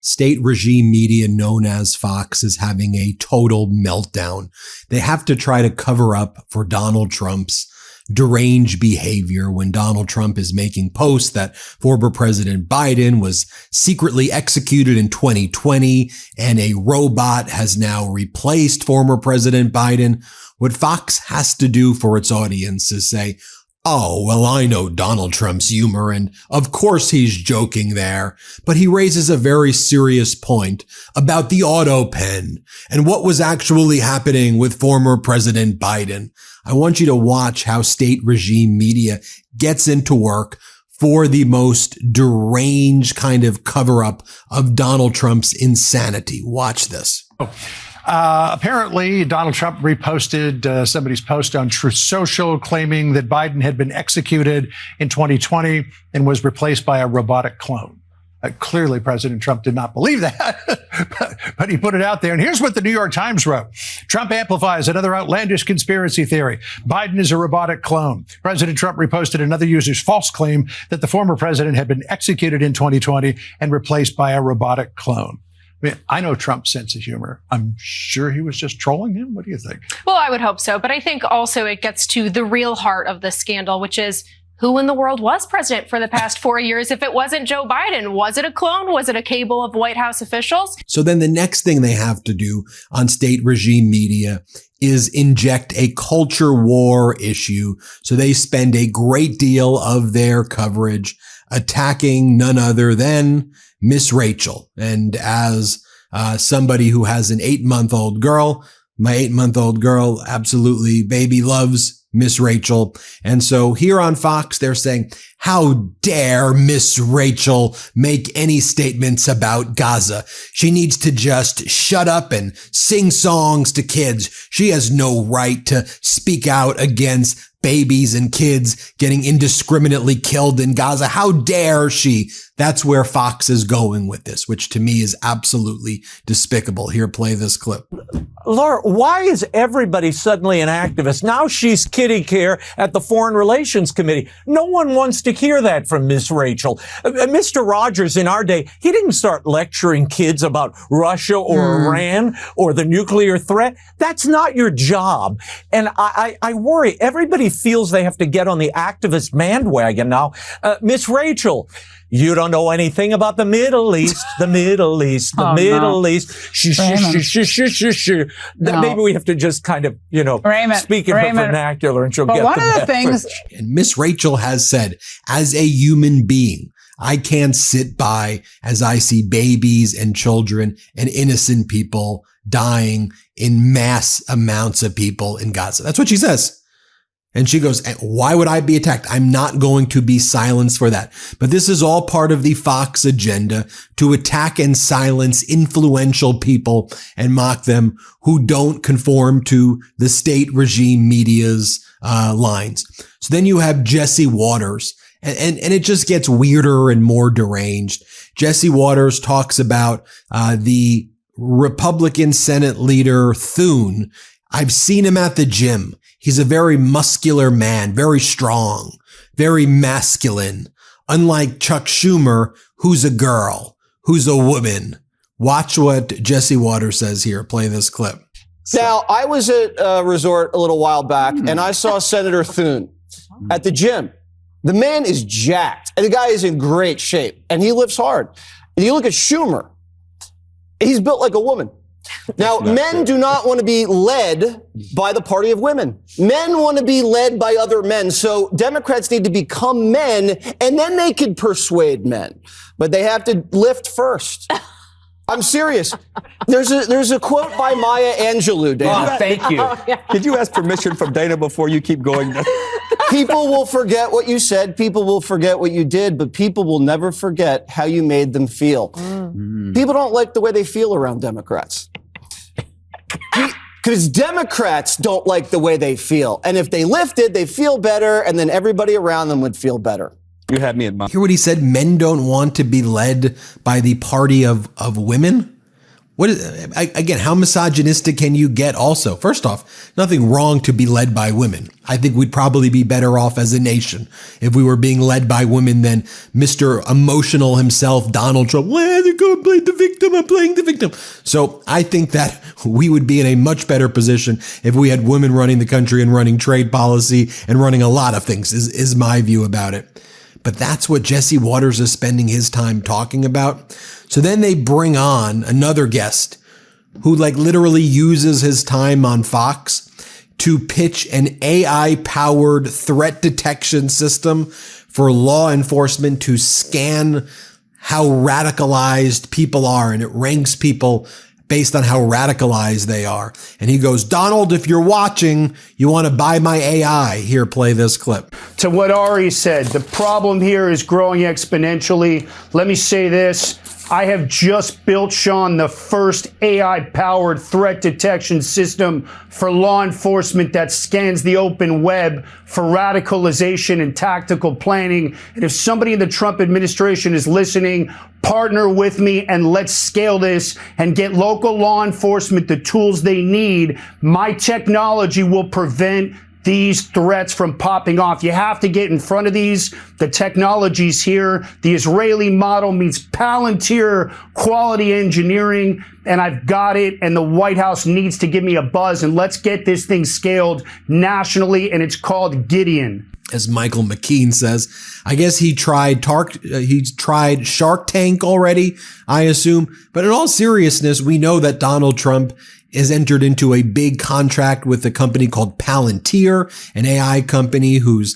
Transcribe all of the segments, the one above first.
State regime media known as Fox is having a total meltdown. They have to try to cover up for Donald Trump's deranged behavior when Donald Trump is making posts that former President Biden was secretly executed in 2020 and a robot has now replaced former President Biden. What Fox has to do for its audience is say, oh, well, I know Donald Trump's humor, and of course he's joking there, but he raises a very serious point about the auto pen and what was actually happening with former President Biden. I want you to watch how state regime media gets into work for the most deranged kind of cover-up of Donald Trump's insanity. Watch this. Apparently, Donald Trump reposted somebody's post on Truth Social claiming that Biden had been executed in 2020 and was replaced by a robotic clone. Clearly, President Trump did not believe that, but he put it out there. And here's what the New York Times wrote. Trump amplifies another outlandish conspiracy theory. Biden is a robotic clone. President Trump reposted another user's false claim that the former president had been executed in 2020 and replaced by a robotic clone. I mean, I know Trump's sense of humor. I'm sure he was just trolling him. What do you think? Well, I would hope so. But I think also it gets to the real heart of the scandal, which is who in the world was president for the past 4 years if it wasn't Joe Biden? Was it a clone? Was it a cable of White House officials? So then the next thing they have to do on state regime media is inject a culture war issue. So they spend a great deal of their coverage attacking none other than Miss Rachel. And as somebody who has an 8-month-old girl, my 8-month-old girl absolutely baby loves Miss Rachel. And so here on Fox, they're saying, how dare Miss Rachel make any statements about Gaza? She needs to just shut up and sing songs to kids. She has no right to speak out against babies and kids getting indiscriminately killed in Gaza. How dare she? That's where Fox is going with this, which to me is absolutely despicable. Here, play this clip. Laura, why is everybody suddenly an activist? Now she's kitty care at the Foreign Relations Committee. No one wants to hear that from Miss Rachel. Mr. Rogers in our day, he didn't start lecturing kids about Russia or Iran or the nuclear threat. That's not your job. And I worry. Everybody feels they have to get on the activist bandwagon now. Miss Rachel, you don't know anything about the Middle East, the Middle East, the Middle East. Maybe we have to just kind of, speak in her vernacular and she'll get one the of the things. And Miss Rachel has said, as a human being, I can't sit by as I see babies and children and innocent people dying in mass amounts of people in Gaza. That's what she says. And she goes, why would I be attacked? I'm not going to be silenced for that. But this is all part of the Fox agenda to attack and silence influential people and mock them who don't conform to the state regime media's lines. So then you have Jesse Waters, and it just gets weirder and more deranged. Jesse Waters talks about the Republican Senate leader Thune. I've seen him at the gym. He's a very muscular man, very strong, very masculine. Unlike Chuck Schumer, who's a girl, who's a woman. Watch what Jesse Waters says here. Play this clip. Now, I was at a resort a little while back, and I saw Senator Thune at the gym. The man is jacked, and the guy is in great shape, and he lifts hard. And you look at Schumer, he's built like a woman. Now, men do not want to be led by the party of women. Men want to be led by other men. So Democrats need to become men, and then they can persuade men. But they have to lift first. I'm serious. There's a quote by Maya Angelou, Dana. Oh, thank you. Could you ask permission from Dana before you keep going? People will forget what you said. People will forget what you did, but people will never forget how you made them feel. People don't like the way they feel around Democrats. Because Democrats don't like the way they feel. And if they lifted, they feel better, and then everybody around them would feel better. You had me in mind. Hear what he said? Men don't want to be led by the party of women? Again, how misogynistic can you get also? First off, nothing wrong to be led by women. I think we'd probably be better off as a nation if we were being led by women than Mr. Emotional himself, Donald Trump. Well, they're going to play the victim. I'm playing the victim. So I think that we would be in a much better position if we had women running the country and running trade policy and running a lot of things, is my view about it. But that's what Jesse Waters is spending his time talking about. So then they bring on another guest who literally uses his time on Fox to pitch an AI-powered threat detection system for law enforcement to scan how radicalized people are. And it ranks people based on how radicalized they are. And he goes, Donald, if you're watching, you want to buy my AI. Here, play this clip. To what Ari said, the problem here is growing exponentially. Let me say this. I have just built, Sean, the first AI-powered threat detection system for law enforcement that scans the open web for radicalization and tactical planning. And if somebody in the Trump administration is listening, partner with me and let's scale this and get local law enforcement the tools they need. My technology will prevent these threats from popping off. You have to get in front of these. The technology's here. The Israeli model means Palantir quality engineering, and I've got it, and the White House needs to give me a buzz, and let's get this thing scaled nationally, and it's called Gideon. As Michael McKean says, I guess he tried Shark Tank already, I assume. But in all seriousness, we know that Donald Trump has entered into a big contract with a company called Palantir, an AI company whose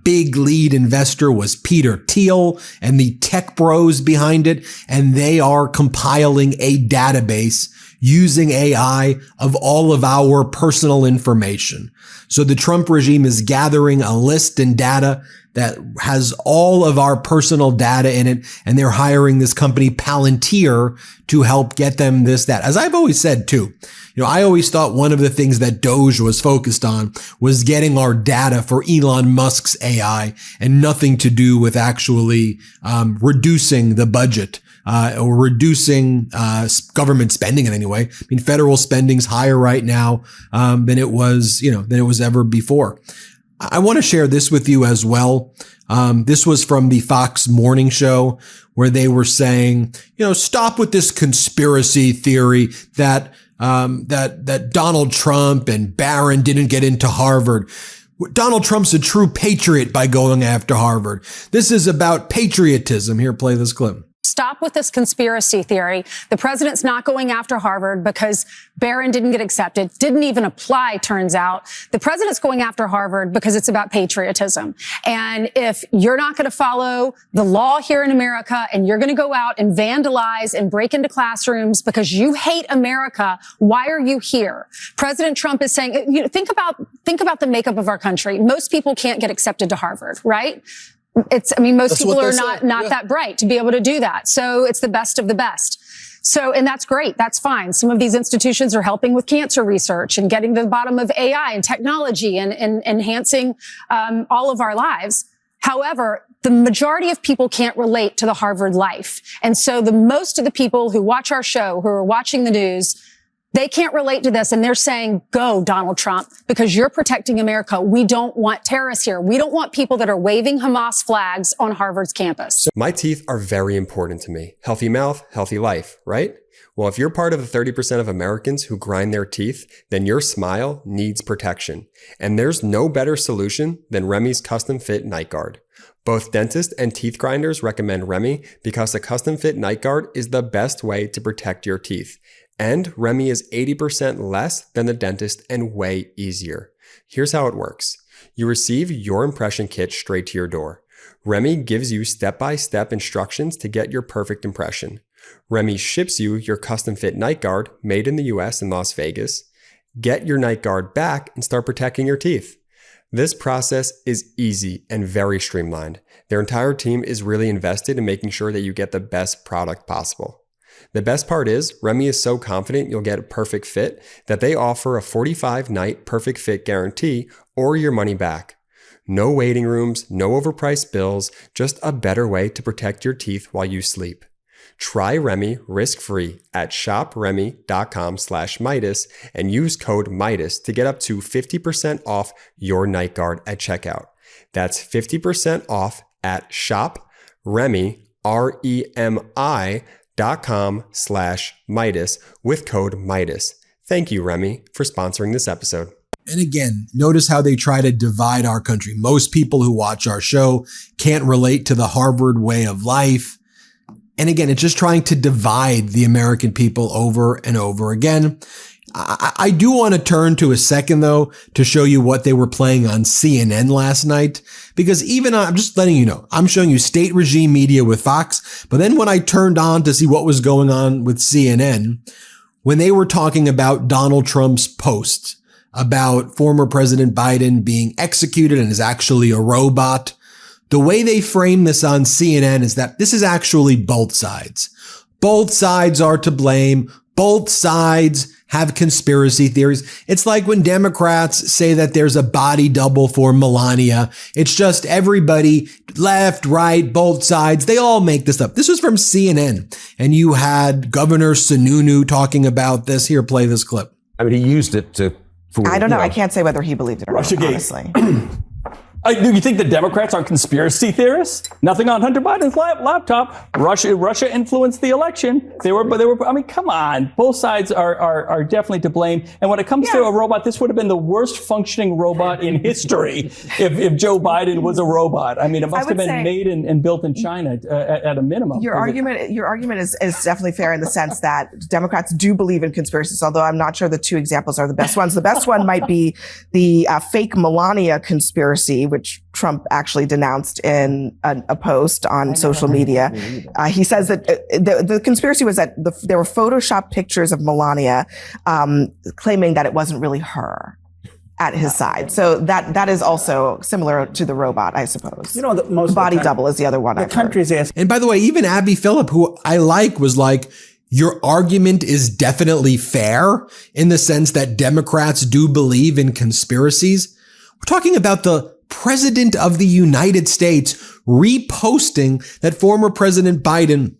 big lead investor was Peter Thiel and the tech bros behind it. And they are compiling a database using AI of all of our personal information. So the Trump regime is gathering a list and data that has all of our personal data in it. And they're hiring this company Palantir to help get them that. As I've always said too, I always thought one of the things that Doge was focused on was getting our data for Elon Musk's AI and nothing to do with actually reducing the budget. Or reducing government spending in any way. I mean, federal spending's higher right now than it was ever before. I want to share this with you as well. This was from the Fox Morning Show where they were saying, stop with this conspiracy theory that Donald Trump and Barron didn't get into Harvard. Donald Trump's a true patriot by going after Harvard. This is about patriotism. Here, play this clip. Stop with this conspiracy theory. The president's not going after Harvard because Barron didn't get accepted, didn't even apply, turns out. The president's going after Harvard because it's about patriotism. And if you're not going to follow the law here in America and you're going to go out and vandalize and break into classrooms because you hate America, why are you here? President Trump is saying, think about the makeup of our country. Most people can't get accepted to Harvard, right? Most people are not that bright to be able to do that. So it's the best of the best. So, and that's great. That's fine. Some of these institutions are helping with cancer research and getting to the bottom of AI and technology and enhancing, all of our lives. However, the majority of people can't relate to the Harvard life. And so most of the people who watch our show, who are watching the news, they can't relate to this, and they're saying, go, Donald Trump, because you're protecting America. We don't want terrorists here. We don't want people that are waving Hamas flags on Harvard's campus. My teeth are very important to me. Healthy mouth, healthy life, right? Well, if you're part of the 30% of Americans who grind their teeth, then your smile needs protection. And there's no better solution than Remy's custom fit night guard. Both dentists and teeth grinders recommend Remy because a custom fit night guard is the best way to protect your teeth. And Remy is 80% less than the dentist and way easier. Here's how it works. You receive your impression kit straight to your door. Remy gives you step-by-step instructions to get your perfect impression. Remy ships you your custom fit night guard made in the US in Las Vegas. Get your night guard back and start protecting your teeth. This process is easy and very streamlined. Their entire team is really invested in making sure that you get the best product possible. The best part is, Remy is so confident you'll get a perfect fit that they offer a 45-night perfect fit guarantee or your money back. No waiting rooms, no overpriced bills, just a better way to protect your teeth while you sleep. Try Remy risk-free at shopremy.com/Meidas and use code Meidas to get up to 50% off your night guard at checkout. That's 50% off at shopremy, REMI.com/Meidas with code Meidas. Thank you, Remy, for sponsoring this episode. And again, notice how they try to divide our country. Most people who watch our show can't relate to the Harvard way of life. And again, it's just trying to divide the American people over and over again. I do want to turn to a second, though, to show you what they were playing on CNN last night, because even I'm just letting you know, I'm showing you state regime media with Fox. But then when I turned on to see what was going on with CNN, when they were talking about Donald Trump's post about former President Biden being executed and is actually a robot, the way they frame this on CNN is that this is actually both sides. Both sides are to blame. Both sides have conspiracy theories. It's like when Democrats say that there's a body double for Melania. It's just everybody, left, right, both sides, they all make this up. This was from CNN. And you had Governor Sununu talking about this. Here, play this clip. I mean, he used it to fool. I don't know. I can't say whether he believed it or not, honestly. Do you think the Democrats are conspiracy theorists? Nothing on Hunter Biden's laptop. Russia influenced the election. They were. I mean, come on. Both sides are definitely to blame. And when it comes to a robot, this would have been the worst functioning robot in history if Joe Biden was a robot. I mean, it must have been made and built in China at a minimum. Your argument is definitely fair in the sense that Democrats do believe in conspiracies, although I'm not sure the two examples are the best ones. The best one might be the fake Melania conspiracy, which Trump actually denounced in a post on social media. He says that the conspiracy was that there were Photoshop pictures of Melania claiming that it wasn't really her at his side. So that is also similar to the robot, I suppose. You know, most body double is the other one. The country's asking. And by the way, even Abby Phillip, who I like, was like, your argument is definitely fair in the sense that Democrats do believe in conspiracies. We're talking about the President of the United States reposting that former President Biden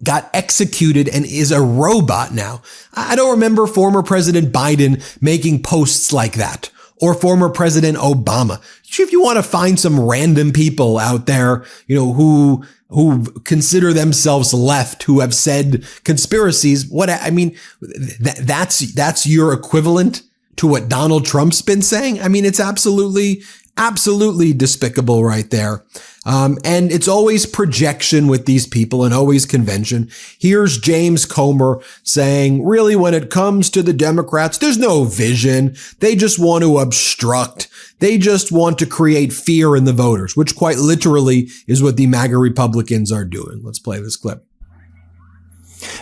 got executed and is a robot now. I don't remember former President Biden making posts like that, or former President Obama. If you want to find some random people out there, you know, who consider themselves left, who have said conspiracies, that's your equivalent to what Donald Trump's been saying. I mean, it's absolutely despicable right there. And it's always projection with these people and always convention. Here's James Comer saying, really, when it comes to the Democrats, there's no vision. They just want to obstruct. They just want to create fear in the voters, which quite literally is what the MAGA Republicans are doing. Let's play this clip.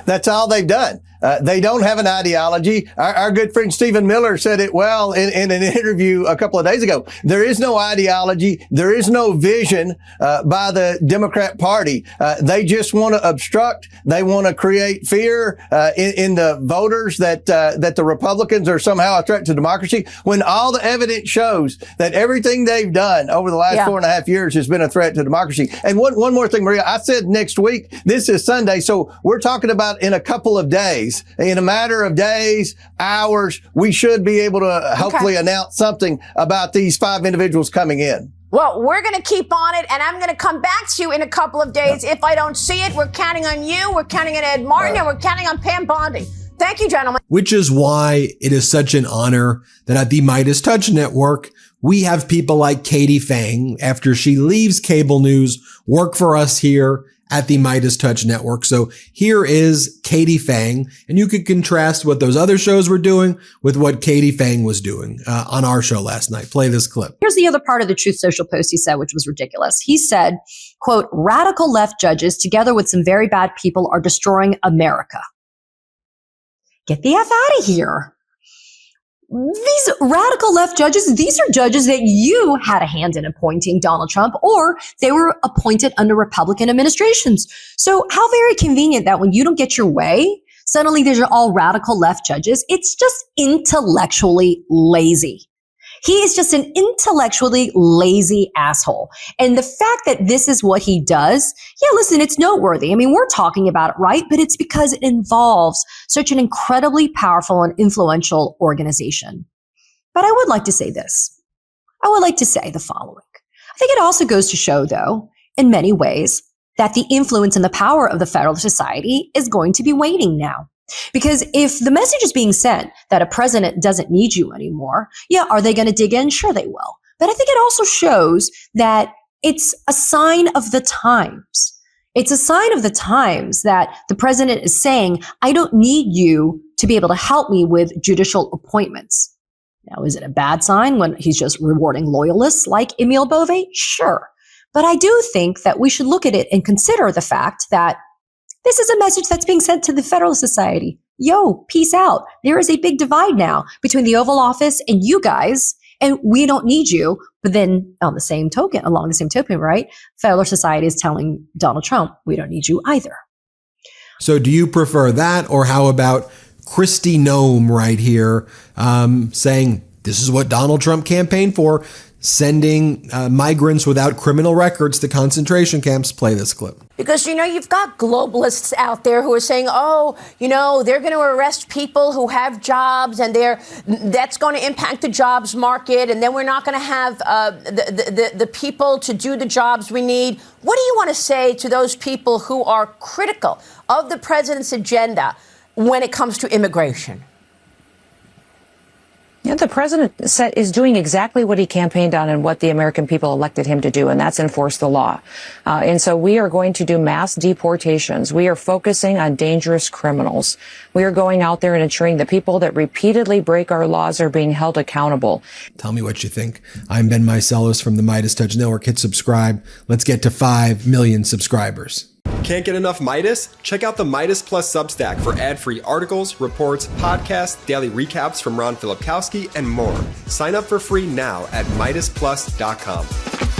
That's all they've done. They don't have an ideology. Our good friend Stephen Miller said it well in an interview a couple of days ago. There is no ideology. There is no vision by the Democrat Party. They just want to obstruct. They want to create fear in the voters that the Republicans are somehow a threat to democracy, when all the evidence shows that everything they've done over the last 4.5 years has been a threat to democracy. And one more thing, Maria, I said next week. This is Sunday, so we're talking about in a couple of days. In a matter of days, hours, we should be able to hopefully announce something about these 5 individuals coming in. Well, we're going to keep on it, and I'm going to come back to you in a couple of days. If I don't see it, we're counting on you, we're counting on Ed Martin, and we're counting on Pam Bondi. Thank you, gentlemen. Which is why it is such an honor that at the MeidasTouch Network, we have people like Katie Fang, after she leaves cable news, work for us here at the MeidasTouch Network. So here is Katie Fang, and you could contrast what those other shows were doing with what Katie Fang was doing on our show last night. Play this clip. Here's the other part of the Truth Social post he said, which was ridiculous. He said, quote, radical left judges together with some very bad people are destroying America. Get the F out of here. These radical left judges, these are judges that you had a hand in appointing, Donald Trump, or they were appointed under Republican administrations. So how very convenient that when you don't get your way, suddenly these are all radical left judges. It's just intellectually lazy. He is just an intellectually lazy asshole. And the fact that this is what he does, yeah, listen, it's noteworthy. I mean, we're talking about it, right? But it's because it involves such an incredibly powerful and influential organization. But I would like to say this. I would like to say the following. I think it also goes to show, though, in many ways, that the influence and the power of the Federalist Society is going to be waning now. Because if the message is being sent that a president doesn't need you anymore, yeah, are they going to dig in? Sure, they will. But I think it also shows that it's a sign of the times. It's a sign of the times that the president is saying, I don't need you to be able to help me with judicial appointments. Now, is it a bad sign when he's just rewarding loyalists like Emile Beauvais? Sure. But I do think that we should look at it and consider the fact that this is a message that's being sent to the Federalist Society. Yo, peace out. There is a big divide now between the Oval Office and you guys, and we don't need you. But then along the same token, right? Federalist Society is telling Donald Trump, we don't need you either. So do you prefer that, or how about Kristi Noem right here saying this is what Donald Trump campaigned for, sending migrants without criminal records to concentration camps? Play this clip. Because, you've got globalists out there who are saying, they're going to arrest people who have jobs and that's going to impact the jobs market. And then we're not going to have the people to do the jobs we need. What do you want to say to those people who are critical of the president's agenda when it comes to immigration? Yeah, the president is doing exactly what he campaigned on and what the American people elected him to do, and that's enforce the law. And so we are going to do mass deportations. We are focusing on dangerous criminals. We are going out there and ensuring that people that repeatedly break our laws are being held accountable. Tell me what you think. I'm Ben Meiselas from the MeidasTouch Network. Hit subscribe. Let's get to 5 million subscribers. Can't get enough Meidas? Check out the Meidas Plus Substack for ad-free articles, reports, podcasts, daily recaps from Ron Filipkowski, and more. Sign up for free now at MeidasPlus.com.